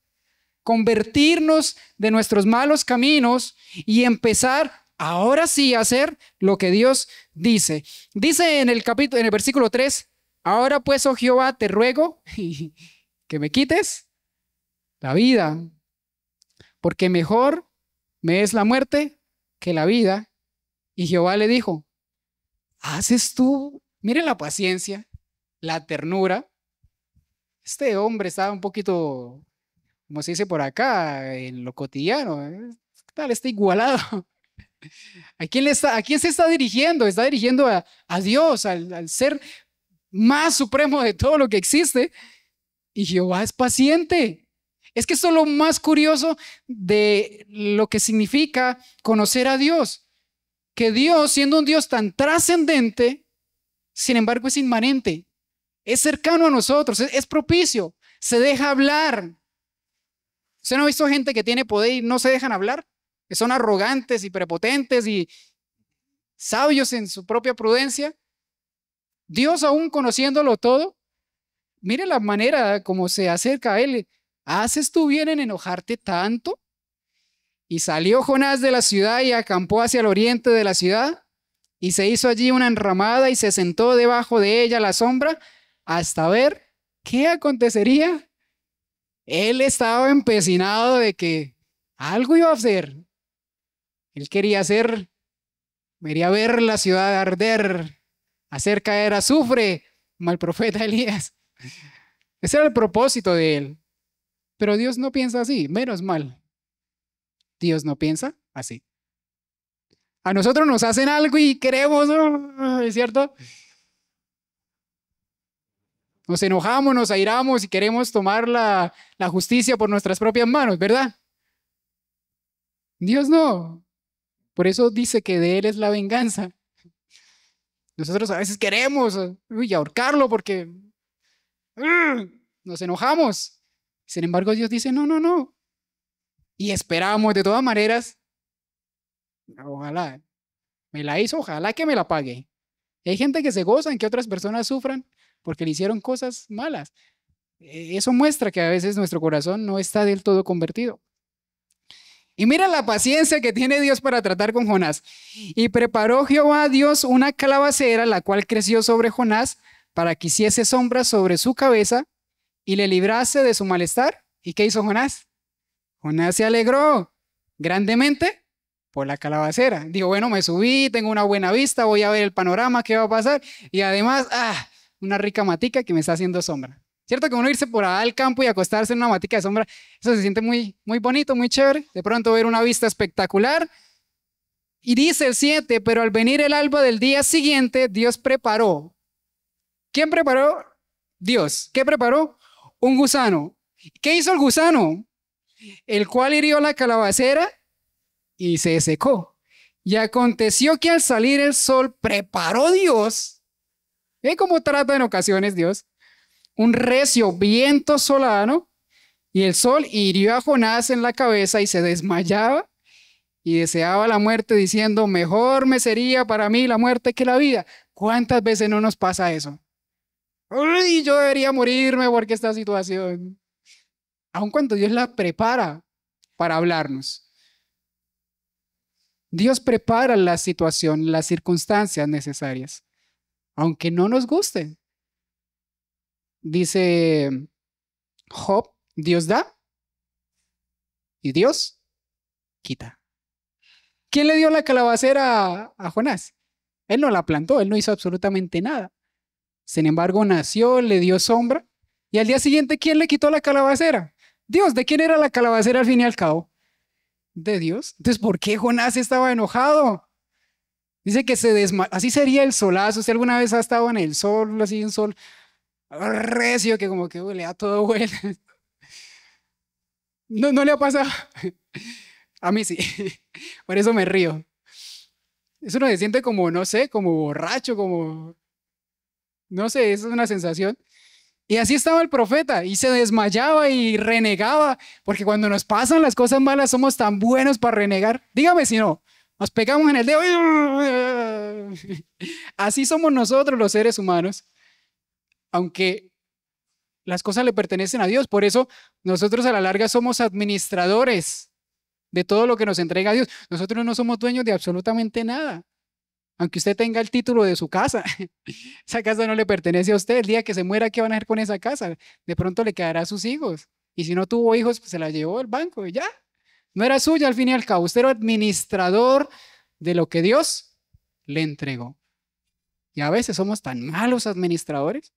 convertirnos de nuestros malos caminos y empezar ahora sí hacer lo que Dios dice. Dice en el versículo 3, ahora pues, oh Jehová, te ruego que me quites la vida, porque mejor me es la muerte que la vida. Y Jehová le dijo, ¿haces tú? Mire la paciencia, la ternura. Este hombre estaba un poquito, como se dice por acá, en lo cotidiano. ¿Qué tal? Está igualado. ¿A quién se está dirigiendo? Está dirigiendo a Dios, al ser más supremo de todo lo que existe. Y Jehová es paciente. Es que esto es lo más curioso de lo que significa conocer a Dios. Que Dios, siendo un Dios tan trascendente, sin embargo es inmanente. Es cercano a nosotros, es propicio, se deja hablar. ¿Usted no ha visto gente que tiene poder y no se dejan hablar? Que son arrogantes y prepotentes y sabios en su propia prudencia. Dios, aún conociéndolo todo, mire la manera como se acerca a él. ¿Haces tú bien en enojarte tanto? Y salió Jonás de la ciudad y acampó hacia el oriente de la ciudad, y se hizo allí una enramada y se sentó debajo de ella a la sombra hasta ver qué acontecería. Él estaba empecinado de que algo iba a hacer. Él quería ver la ciudad arder, hacer caer azufre, como el profeta Elías. Ese era el propósito de él. Pero Dios no piensa así, menos mal. Dios no piensa así. A nosotros nos hacen algo y queremos, ¿es cierto? Nos enojamos, nos airamos y queremos tomar la justicia por nuestras propias manos, ¿verdad? Dios no. Por eso dice que de Él es la venganza. Nosotros a veces queremos ahorcarlo porque nos enojamos. Sin embargo, Dios dice, no, no, no. Y esperamos de todas maneras. Ojalá me la hizo, ojalá que me la pague. Hay gente que se goza en que otras personas sufran porque le hicieron cosas malas. Eso muestra que a veces nuestro corazón no está del todo convertido. Y mira la paciencia que tiene Dios para tratar con Jonás. Y preparó Jehová a Dios una calabacera, la cual creció sobre Jonás, para que hiciese sombra sobre su cabeza y le librase de su malestar. ¿Y qué hizo Jonás? Jonás se alegró grandemente por la calabacera. Digo, bueno, me subí, tengo una buena vista, voy a ver el panorama, qué va a pasar. Y además, una rica matica que me está haciendo sombra. ¿Cierto que uno irse por allá al campo y acostarse en una matica de sombra, eso se siente muy, muy bonito, muy chévere? De pronto ver una vista espectacular. Y dice el 7, pero al venir el alba del día siguiente, Dios preparó. ¿Quién preparó? Dios. ¿Qué preparó? Un gusano. ¿Qué hizo el gusano? El cual hirió la calabacera y se secó. Y aconteció que al salir el sol, preparó Dios. ¿Ve cómo trata en ocasiones Dios? Un recio viento solano, y el sol hirió a Jonás en la cabeza y se desmayaba y deseaba la muerte diciendo, mejor me sería para mí la muerte que la vida. ¿Cuántas veces no nos pasa eso? Uy, yo debería morirme porque esta situación. Aun cuando Dios la prepara para hablarnos. Dios prepara la situación, las circunstancias necesarias, aunque no nos gusten. Dice Job, Dios da y Dios quita. ¿Quién le dio la calabacera a Jonás? Él no la plantó, él no hizo absolutamente nada. Sin embargo, nació, le dio sombra. Y al día siguiente, ¿quién le quitó la calabacera? Dios. ¿De quién era la calabacera al fin y al cabo? De Dios. Entonces, ¿por qué Jonás estaba enojado? Dice que así sería el solazo. ¿Usted alguna vez ha estado en el sol, así un sol recio que como que le da todo vuelta? No, no le ha pasado. A mí sí. Por eso me río. Eso uno se siente como, no sé, como borracho, como, no sé, eso es una sensación. Y así estaba el profeta y se desmayaba y renegaba, porque cuando nos pasan las cosas malas somos tan buenos para renegar. Dígame si no, nos pegamos en el dedo. Así somos nosotros los seres humanos, aunque las cosas le pertenecen a Dios. Por eso nosotros a la larga somos administradores de todo lo que nos entrega Dios. Nosotros no somos dueños de absolutamente nada. Aunque usted tenga el título de su casa, esa casa no le pertenece a usted. El día que se muera, ¿qué van a hacer con esa casa? De pronto le quedará a sus hijos. Y si no tuvo hijos, pues se la llevó el banco y ya. No era suya al fin y al cabo. Usted era administrador de lo que Dios le entregó. Y a veces somos tan malos administradores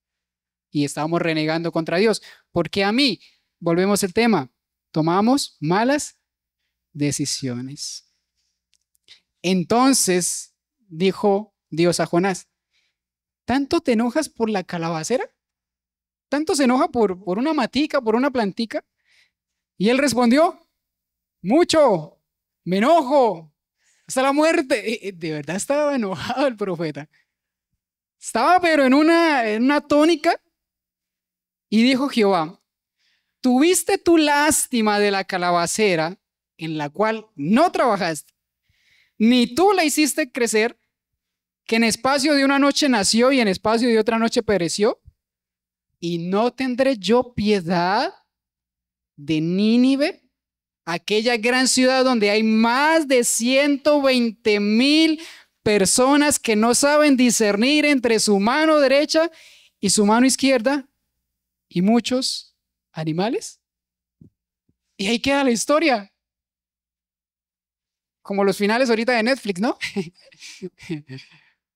y estamos renegando contra Dios. Porque a mí, volvemos al tema, tomamos malas decisiones. Entonces dijo Dios a Jonás, ¿tanto te enojas por la calabacera? ¿Tanto se enoja por una matica, por una plantica? Y él respondió, mucho, me enojo, hasta la muerte. De verdad estaba enojado el profeta. Estaba pero en una tónica. Y dijo Jehová, tuviste tu lástima de la calabacera en la cual no trabajaste, ni tú la hiciste crecer, que en espacio de una noche nació y en espacio de otra noche pereció. Y no tendré yo piedad de Nínive, aquella gran ciudad donde hay más de 120,000 personas que no saben discernir entre su mano derecha y su mano izquierda, y muchos animales. Y ahí queda la historia. Como los finales ahorita de Netflix, ¿no?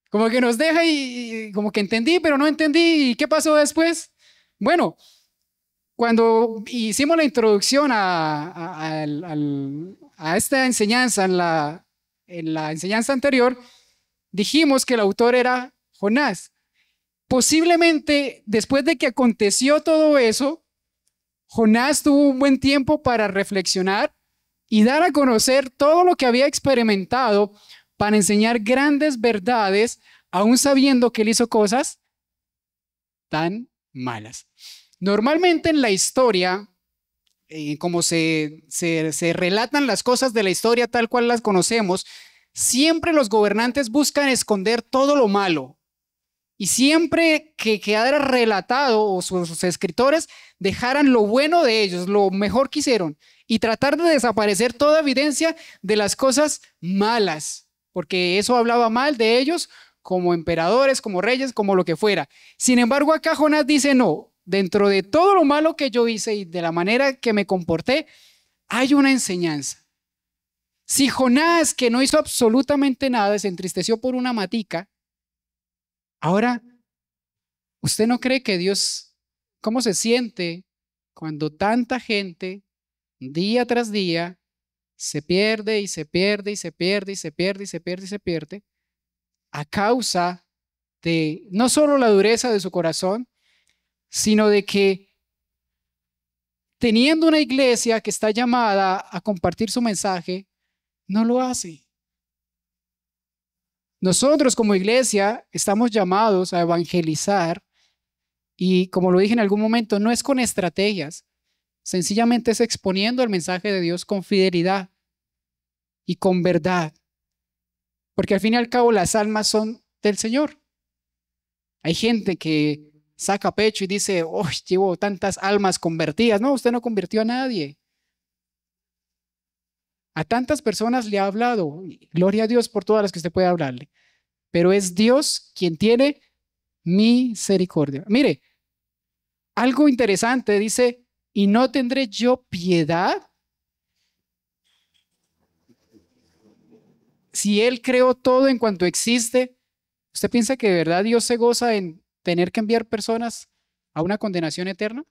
Como que nos deja y como que entendí, pero no entendí. ¿Y qué pasó después? Bueno, cuando hicimos la introducción a esta enseñanza, en la enseñanza anterior, dijimos que el autor era Jonás. Posiblemente después de que aconteció todo eso, Jonás tuvo un buen tiempo para reflexionar y dar a conocer todo lo que había experimentado para enseñar grandes verdades, aún sabiendo que él hizo cosas tan malas. Normalmente en la historia, como se relatan las cosas de la historia tal cual las conocemos, siempre los gobernantes buscan esconder todo lo malo. Y siempre que quedara relatado o sus escritores dejaran lo bueno de ellos, lo mejor que hicieron, y tratar de desaparecer toda evidencia de las cosas malas, porque eso hablaba mal de ellos como emperadores, como reyes, como lo que fuera. Sin embargo, acá Jonás dice, no, dentro de todo lo malo que yo hice y de la manera que me comporté, hay una enseñanza. Si Jonás, que no hizo absolutamente nada, se entristeció por una matica, ahora, ¿usted no cree que Dios, cómo se siente cuando tanta gente, día tras día, se pierde y se pierde y se pierde y se pierde y se pierde y se pierde a causa de no solo la dureza de su corazón, sino de que teniendo una iglesia que está llamada a compartir su mensaje, no lo hace? Nosotros como iglesia estamos llamados a evangelizar y, como lo dije en algún momento, no es con estrategias, sencillamente es exponiendo el mensaje de Dios con fidelidad y con verdad, porque al fin y al cabo las almas son del Señor. Hay gente que saca pecho y dice, oh, llevo tantas almas convertidas. No, usted no convirtió a nadie. A tantas personas le ha hablado, gloria a Dios por todas las que usted puede hablarle, pero es Dios quien tiene misericordia. Mire, algo interesante dice, ¿y no tendré yo piedad? Si Él creó todo en cuanto existe, ¿usted piensa que de verdad Dios se goza en tener que enviar personas a una condenación eterna?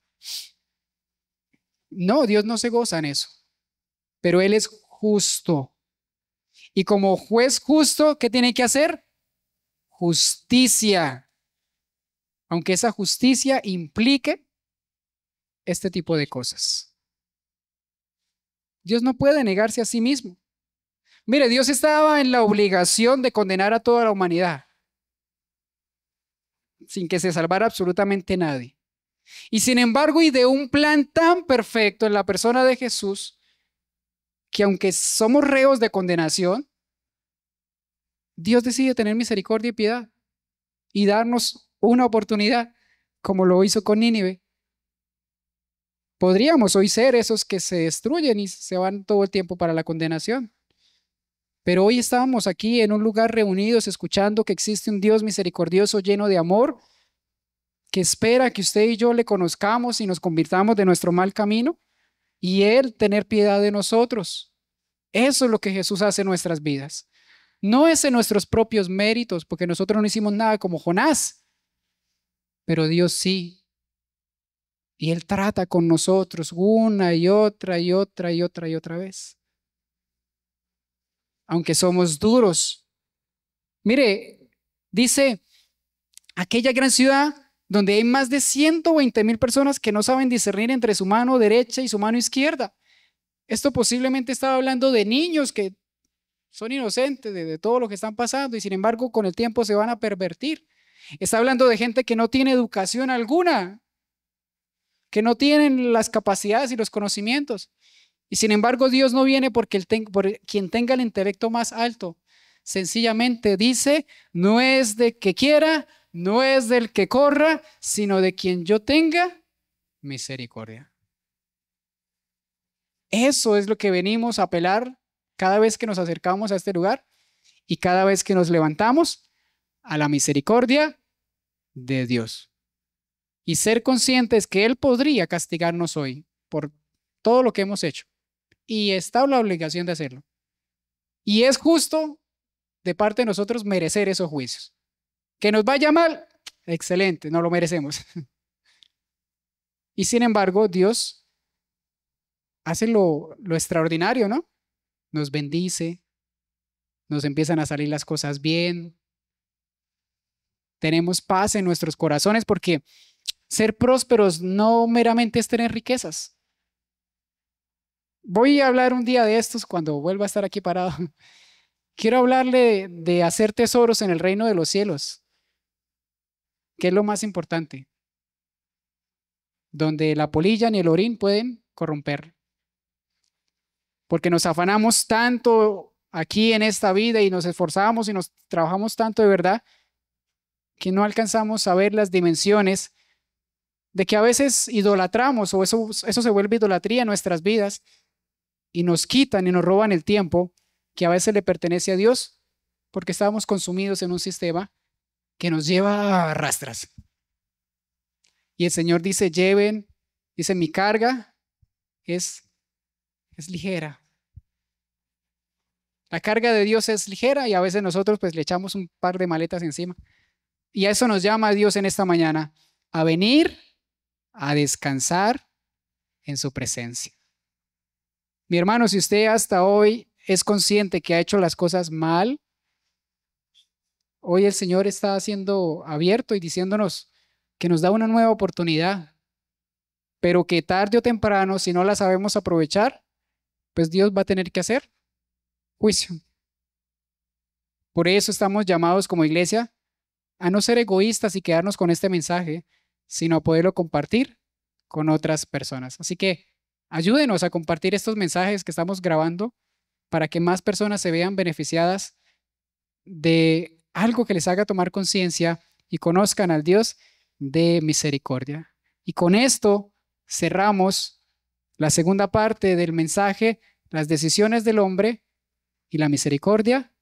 No, Dios no se goza en eso, pero Él es justo. Y como juez justo, ¿qué tiene que hacer? Justicia. Aunque esa justicia implique este tipo de cosas. Dios no puede negarse a sí mismo. Mire, Dios estaba en la obligación de condenar a toda la humanidad sin que se salvara absolutamente nadie. Y sin embargo, y de un plan tan perfecto en la persona de Jesús, que aunque somos reos de condenación, Dios decide tener misericordia y piedad y darnos una oportunidad, como lo hizo con Nínive. Podríamos hoy ser esos que se destruyen y se van todo el tiempo para la condenación. Pero hoy estamos aquí en un lugar reunidos escuchando que existe un Dios misericordioso lleno de amor que espera que usted y yo le conozcamos y nos convirtamos de nuestro mal camino y Él tener piedad de nosotros. Eso es lo que Jesús hace en nuestras vidas. No es en nuestros propios méritos, porque nosotros no hicimos nada como Jonás, pero Dios sí. Y Él trata con nosotros una y otra y otra y otra y otra vez. Aunque somos duros. Mire, dice, aquella gran ciudad donde hay más de 120,000 personas que no saben discernir entre su mano derecha y su mano izquierda. Esto posiblemente estaba hablando de niños que son inocentes de todo lo que están pasando y sin embargo con el tiempo se van a pervertir. Está hablando de gente que no tiene educación alguna, que no tienen las capacidades y los conocimientos. Y sin embargo Dios no viene por quien tenga el intelecto más alto. Sencillamente dice, no es de que quiera, no es del que corra, sino de quien yo tenga misericordia. Eso es lo que venimos a apelar cada vez que nos acercamos a este lugar y cada vez que nos levantamos, a la misericordia de Dios. Y ser conscientes que Él podría castigarnos hoy por todo lo que hemos hecho. Y está la obligación de hacerlo. Y es justo de parte de nosotros merecer esos juicios. Que nos vaya mal, excelente, no lo merecemos. Y sin embargo, Dios hace lo extraordinario, ¿no? Nos bendice, nos empiezan a salir las cosas bien, tenemos paz en nuestros corazones porque ser prósperos no meramente es tener riquezas. Voy a hablar un día de estos cuando vuelva a estar aquí parado. Quiero hablarle de hacer tesoros en el reino de los cielos, que es lo más importante, donde la polilla ni el orín pueden corromper. Porque nos afanamos tanto aquí en esta vida y nos esforzamos y nos trabajamos tanto de verdad que no alcanzamos a ver las dimensiones de que a veces idolatramos o eso se vuelve idolatría en nuestras vidas y nos quitan y nos roban el tiempo que a veces le pertenece a Dios porque estamos consumidos en un sistema que nos lleva a rastras. Y el Señor dice, dice, mi carga es ligera. La carga de Dios es ligera y a veces nosotros pues le echamos un par de maletas encima. Y a eso nos llama Dios en esta mañana, a venir a descansar en su presencia. Mi hermano, si usted hasta hoy es consciente que ha hecho las cosas mal, hoy el Señor está siendo abierto y diciéndonos que nos da una nueva oportunidad, pero que tarde o temprano, si no la sabemos aprovechar, pues Dios va a tener que hacer juicio. Por eso estamos llamados como iglesia a no ser egoístas y quedarnos con este mensaje, sino a poderlo compartir con otras personas. Así que ayúdenos a compartir estos mensajes que estamos grabando para que más personas se vean beneficiadas de algo que les haga tomar conciencia y conozcan al Dios de misericordia. Y con esto cerramos la segunda parte del mensaje, las decisiones del hombre y la misericordia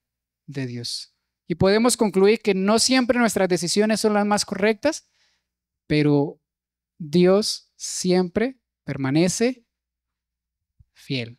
de Dios. Y podemos concluir que no siempre nuestras decisiones son las más correctas, pero Dios siempre permanece fiel.